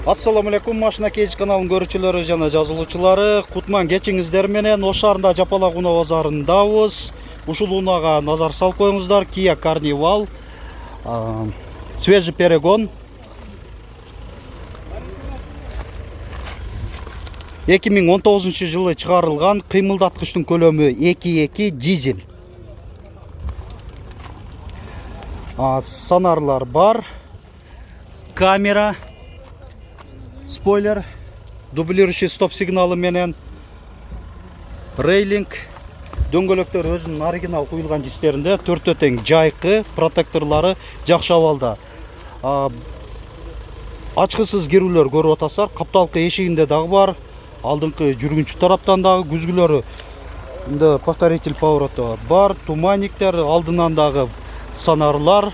Assalamu алейкум, Машина Кейж каналының көрүүчүлөрү жана жазылуучулары. Кутман кечиңиздер менен Ош шаарында Жапалак унаа базарындабыз. Ушул унаага назар салып коюңуздар. Kia Carnival, свежий перегон. 2019 жылы чыгарылган, кыймылдаткычтын көлөмү 2.2 дизель. Сонарлар бар. Камера, спойлер, дублирующий стоп сигналы менен, рейлинг, дөңгөлөктөр өзүнүн оригинал куюлган жистеринде, төртөө тең жайкы, протекторлору жакшы абалда. Ачкысыз кирүүлөр көрүп атасыздар, капталкы эшигинде дагы бар, алдыңкы жүргүнчү тараптан дагы күзгүлөрү, повторитель повороты бар, туманниктер, алдынан дагы сонарлар.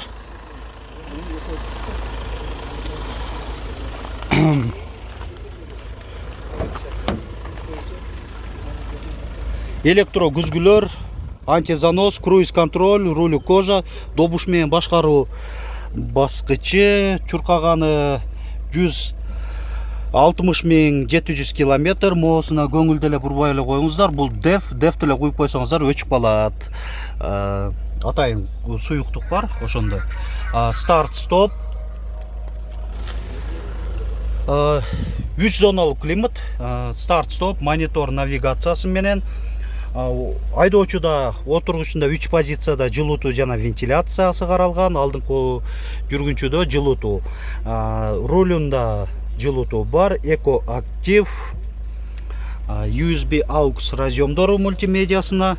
Электро күзгүлөр, антизанос, круиз контроль, руль кожа, добуш менен башкаруу баскычы, чуркаганы 160.700 км, моосуна көңүлдө эле бурбай эле коюңуздар. Бул деф деле куюп койсоңуздар өчүп калат. Атайын суюктук бар ошондо. Старт стоп. 3 зоналуу климат, старт стоп, монитор навигациясы менен. Айдоочуда отургучунда 3 позицияда жылытуу жана вентиляциясы каралган, алдыңкы жүргүнчүдө жылытуу, рулунда жылытуу бар, эко актив, USB AUX разъемдору мультимедиасына,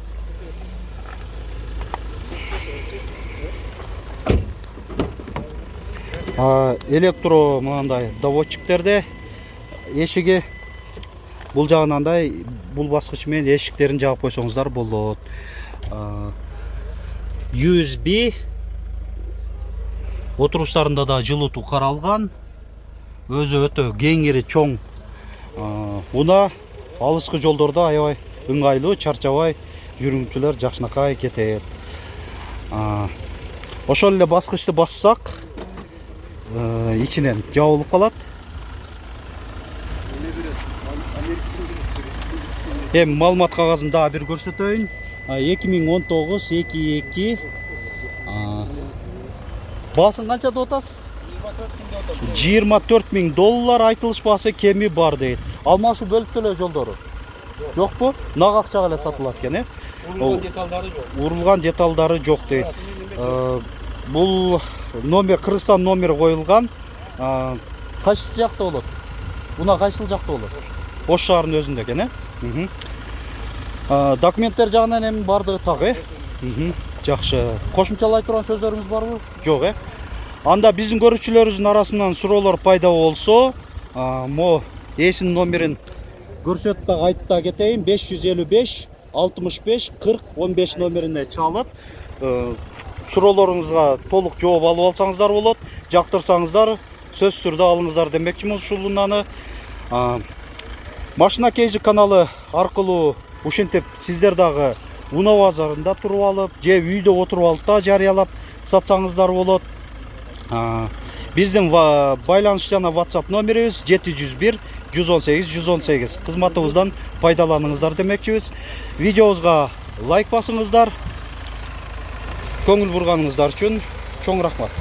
электро мындай доводчиктерде эшиги бул жагынандай, бул баскыч менен эшиктерин жаап койсоңуздар болот. USB отуруштарында да жылытуу каралган. Өзү өтө кеңири чоң унаа, алыскы жолдордо аябай ыңгайлуу, чарчабай жүргүнчүлөр жакшынакай кетет. Ошол эле баскычты бассак, ичинен жабылып калат. Эми маалымат кагазын дагы бир көрсөтөйүн. 2019-22. Баасын канча деп атасыз? $24.000 айтылыш баасы, кеми бар дейт. Алмашуу бөлүп төлөө жолдору жокпу? Нак акчага эле сатылат экен, Урулган деталдары жок. Урулган деталдары жок дейт. Бул номер, Кыргызстан номери коюлган. Кайсы жакта болот? Унаа кайсыл жакта болот? Ош шаарынын өзүндө экен, Документтер жагынан эми бардыгы так, Жакшы. Кошумчалай турган сөздөрүңүз барбы? Жок, Анда биздин көрүүчүлөрүбүздүн арасынан суроолор пайда болсо, мо эсинин номерин көрсөтүп дагы айтып да кетейин. 555 65 40 15 номерине чалып, суроолоруңузга толук жооп алып алсаңыздар болот. Жактырсаңыздар, сөзсүз түрдө алыңыздар демекчимиз ушул унааны. Машина Кейж каналы аркылуу ушинтип сиздер дагы унаа базарында туруп алып, же үйдө отуруп алып да жарыялап сатсаңыздар болот. Биздин байланыш жана WhatsApp номерибиз 701 118 118. Кызматыбыздан пайдаланыңыздар демекчибиз. Видеобузга лайк басыңыздар. Көңүл бурганыңыздар үчүн чоң рахмат.